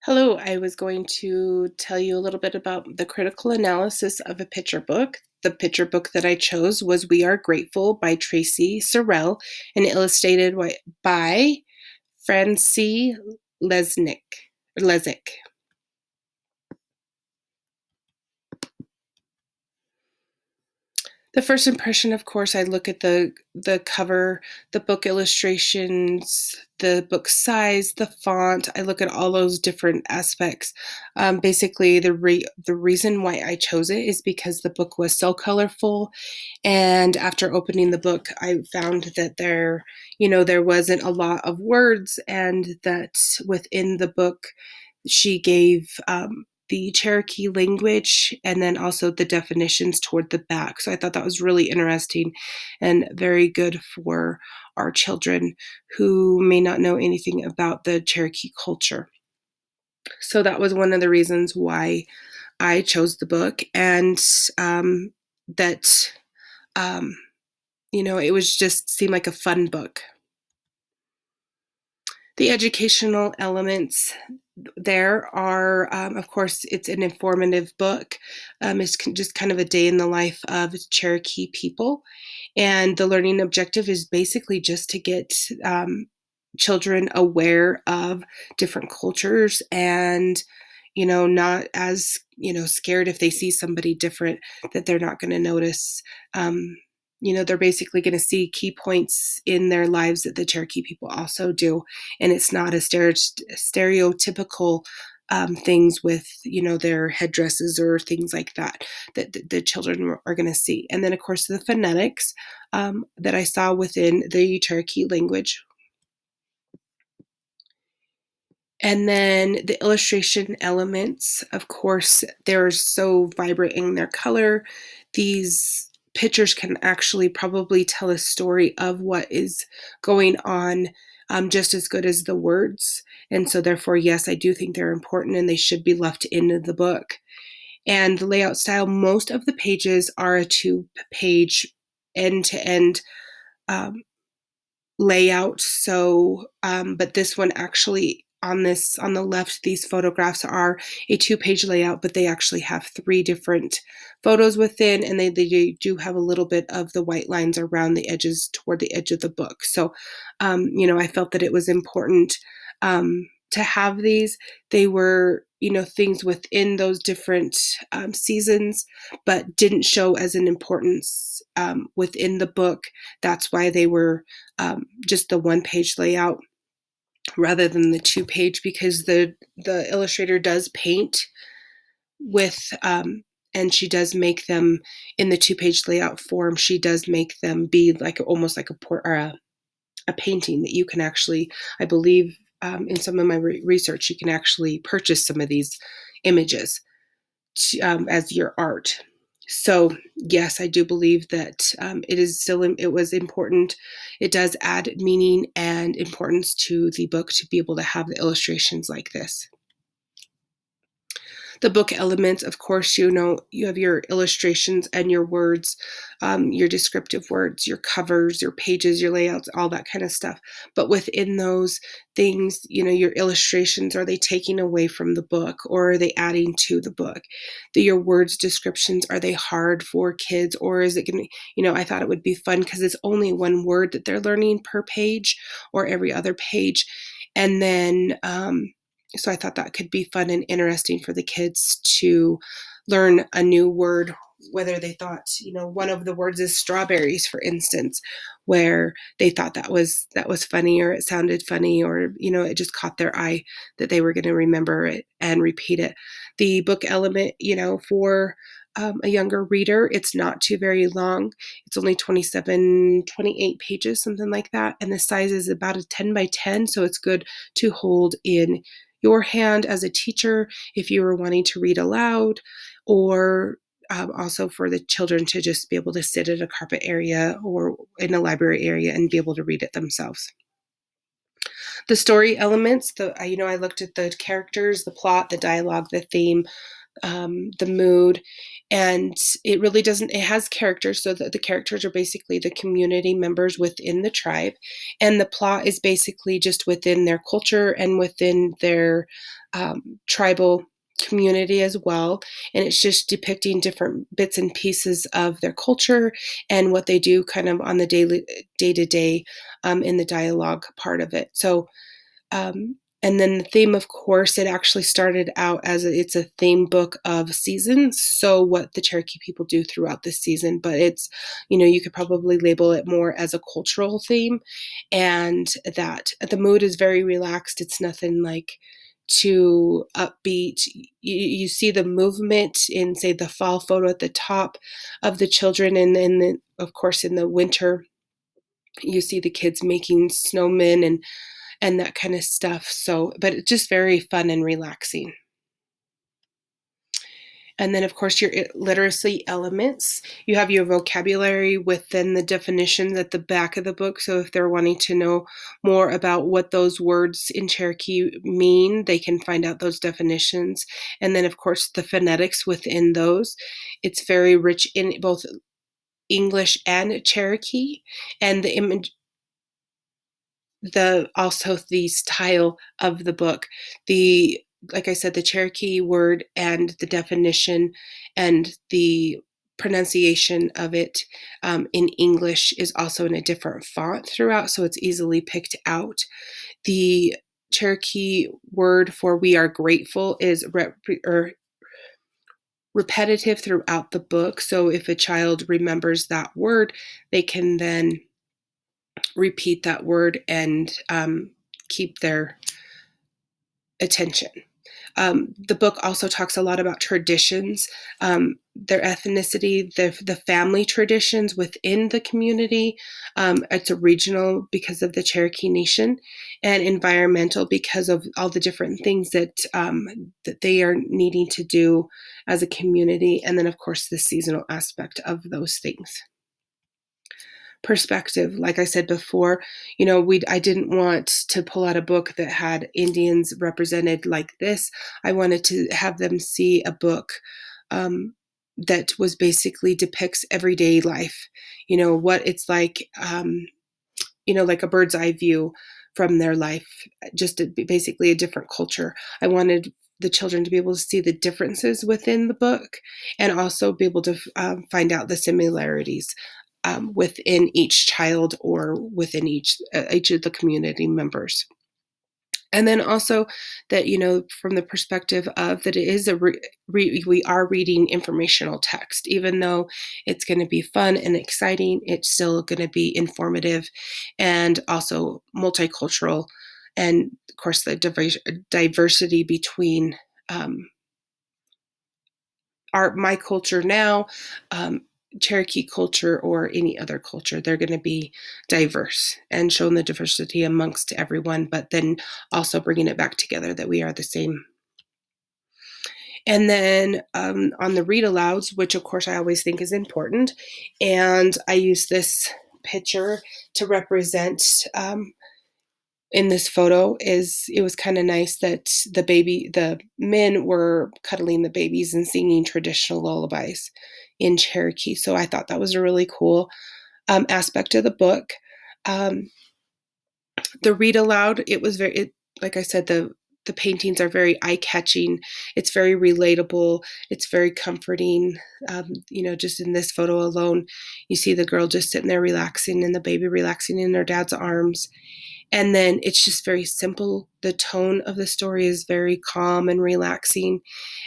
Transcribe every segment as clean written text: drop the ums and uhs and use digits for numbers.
Hello, I was going to tell you a little bit about the critical analysis of a picture book. The picture book that I chose was We Are Grateful by Tracy Sorrell and illustrated by Francie Lesnick. The first impression, of course, I look at the cover, the book illustrations, the book size, the font. I look at all those different aspects. Basically, the reason why I chose it is because the book was so colorful, and after opening the book, I found that there wasn't a lot of words, and that within the book, she gave the Cherokee language and then also the definitions toward the back. So I thought that was really interesting and very good for our children who may not know anything about the Cherokee culture. So that was one of the reasons why I chose the book, and that it was just seemed like a fun book. The educational elements there are, of course, it's an informative book. It's just kind of a day in the life of Cherokee people. And the learning objective is basically just to get children aware of different cultures and, not as, scared if they see somebody different that they're not going to notice. They're basically going to see key points in their lives that the Cherokee people also do. And it's not a stereotypical things with, their headdresses or things like that the children are going to see. And then, of course, the phonetics that I saw within the Cherokee language. And then the illustration elements, of course, they're so vibrant in their color. These pictures can actually probably tell a story of what is going on just as good as the words. And so, therefore, yes, I do think they're important and they should be left in the book. And the layout style, most of the pages are a 2-page end-to-end layout. So, but this one actually on the left, these photographs are a 2-page layout, but they actually have 3 different photos within, and they do have a little bit of the white lines around the edges toward the edge of the book. So, I felt that it was important to have these. They were, things within those different seasons, but didn't show as an importance within the book. That's why they were just the 1-page layout rather than the 2-page, because the illustrator does paint with and she does make them in the 2-page layout form. She does make them be like almost like a painting that you can actually, I believe, in some of my research, you can actually purchase some of these images as your art. So yes, I do believe that it was important. It does add meaning and importance to the book to be able to have the illustrations like this. The book elements, of course, you have your illustrations and your words, your descriptive words, your covers, your pages, your layouts, all that kind of stuff. But within those things, your illustrations, are they taking away from the book or are they adding to the book? Your words descriptions, are they hard for kids, or is it going to, I thought it would be fun because it's only one word that they're learning per page or every other page. And then, so I thought that could be fun and interesting for the kids to learn a new word, whether they thought, one of the words is strawberries, for instance, where they thought that was funny, or it sounded funny, or, it just caught their eye that they were going to remember it and repeat it. The book element, for a younger reader, it's not too very long. It's only 27, 28 pages, something like that. And the size is about a 10 by 10. So it's good to hold in your hand as a teacher if you were wanting to read aloud, or also for the children to just be able to sit at a carpet area or in a library area and be able to read it themselves. The story elements, I looked at the characters, the plot, the dialogue, the theme, the mood, and it really doesn't. It has characters, so the characters are basically the community members within the tribe, and the plot is basically just within their culture and within their tribal community as well, and it's just depicting different bits and pieces of their culture and what they do kind of on the day to day in the dialogue part of it. So and then the theme, of course, it actually started out as it's a theme book of seasons. So what the Cherokee people do throughout the season, but it's, you could probably label it more as a cultural theme, and that the mood is very relaxed. It's nothing like too upbeat. You see the movement in, say, the fall photo at the top of the children, and then, of course, in the winter, you see the kids making snowmen and that kind of stuff. So, but it's just very fun and relaxing. And then, of course, your literacy elements. You have your vocabulary within the definitions at the back of the book. So if they're wanting to know more about what those words in Cherokee mean, they can find out those definitions. And then, of course, the phonetics within those. It's very rich in both English and Cherokee. And the image, also the style of the book, the like I said, the Cherokee word and the definition and the pronunciation of it in English is also in a different font throughout, so it's easily picked out. The Cherokee word for "we are grateful" is repetitive throughout the book, so if a child remembers that word, they can then repeat that word and keep their attention. The book also talks a lot about traditions, their ethnicity, the family traditions within the community. It's a regional because of the Cherokee Nation, and environmental because of all the different things that they are needing to do as a community, and then of course the seasonal aspect of those things. Perspective, like I said before, I didn't want to pull out a book that had Indians represented like this. I wanted to have them see a book that was basically depicts everyday life, what it's like a bird's eye view from their life, just basically a different culture. I wanted the children to be able to see the differences within the book and also be able to find out the similarities within each child or within each of the community members. And then also that, from the perspective of that it is we are reading informational text, even though it's going to be fun and exciting, it's still going to be informative and also multicultural. And of course, the diversity between my culture now, Cherokee culture, or any other culture. They're going to be diverse and showing the diversity amongst everyone, but then also bringing it back together that we are the same. And then on the read alouds, which of course I always think is important, and I use this picture to represent in this photo it was kind of nice that the men were cuddling the babies and singing traditional lullabies in Cherokee. So I thought that was a really cool aspect of the book. The read aloud, like I said, the paintings are very eye catching. It's very relatable. It's very comforting. Just in this photo alone, you see the girl just sitting there relaxing and the baby relaxing in her dad's arms. And then it's just very simple. The tone of the story is very calm and relaxing.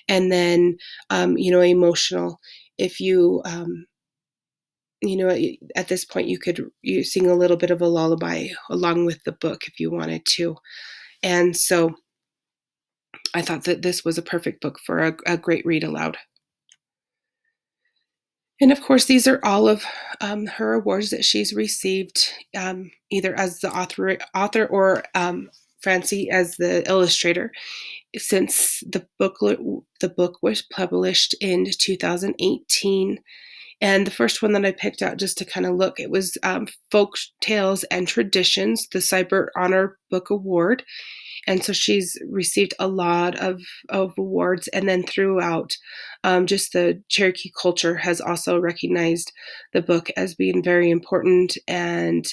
And then, emotional. If you, at this point, you sing a little bit of a lullaby along with the book if you wanted to. And so I thought that this was a perfect book for a great read aloud. And of course, these are all of her awards that she's received, either as the author or Francie as the illustrator, since the book was published in 2018. And the first one that I picked out just to kind of look, it was Folk Tales and Traditions, the Cyber Honor Book Award. And so she's received a lot of awards. And then throughout, just the Cherokee culture has also recognized the book as being very important and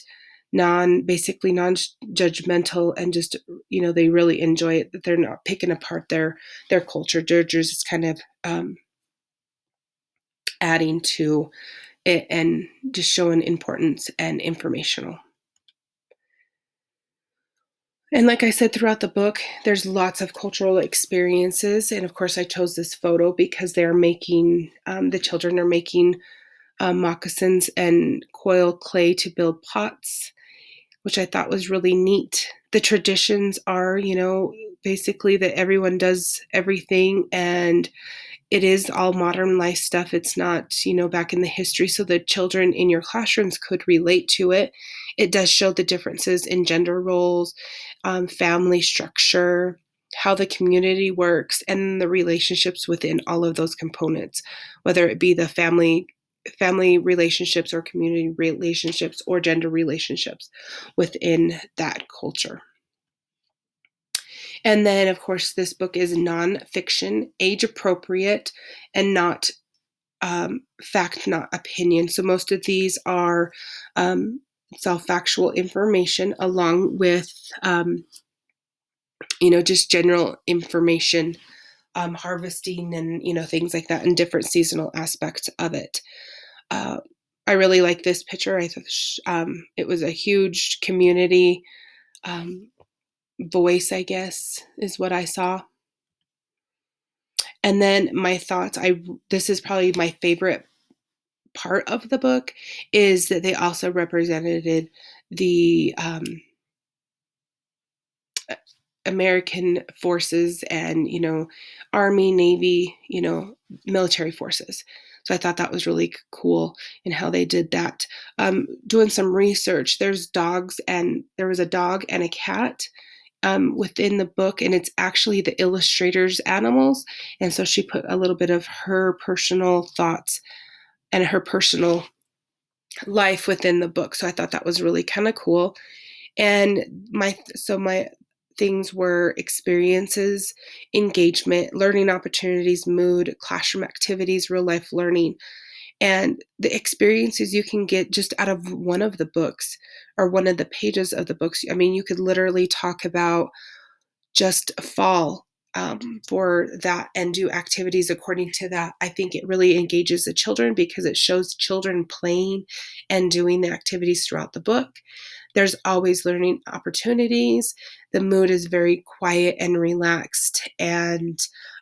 basically non-judgmental, and just, they really enjoy it, that they're not picking apart their culture. They're just kind of adding to it and just showing importance and informational. And like I said, throughout the book, there's lots of cultural experiences. And of course, I chose this photo because the children are making moccasins and coil clay to build pots, which I thought was really neat. The traditions are, basically that everyone does everything, and it is all modern life stuff. It's not, back in the history. So the children in your classrooms could relate to it. It does show the differences in gender roles, family structure, how the community works, and the relationships within all of those components, whether it be the family relationships or community relationships or gender relationships within that culture. And then, of course, this book is nonfiction, age appropriate, and not fact, not opinion. So most of these are self-factual information, along with, just general information, harvesting and, things like that, and different seasonal aspects of it. I really like this picture. I thought it was a huge community voice, I guess, is what I saw. And then my thoughts, this is probably my favorite part of the book, is that they also represented the American forces and, Army, Navy, military forces. So I thought that was really cool in how they did that. Doing some research, there was a dog and a cat within the book, and it's actually the illustrator's animals. And so she put a little bit of her personal thoughts and her personal life within the book. So I thought that was really kind of cool. And my things were experiences, engagement, learning opportunities, mood, classroom activities, real life learning. And the experiences you can get just out of one of the books or one of the pages of the books. I mean, you could literally talk about just fall for that and do activities according to that. I think it really engages the children because it shows children playing and doing the activities throughout the book. There's always learning opportunities. The mood is very quiet and relaxed. And,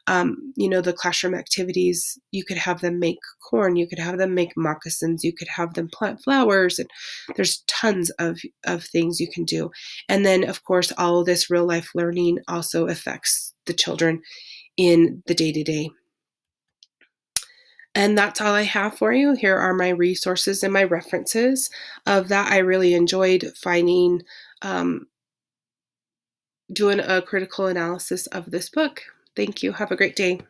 the classroom activities, you could have them make corn, you could have them make moccasins, you could have them plant flowers, and there's tons of things you can do. And then, of course, all of this real life learning also affects the children in the day-to-day. And that's all I have for you. Here are my resources and my references of that. I really enjoyed finding, doing a critical analysis of this book. Thank you. Have a great day.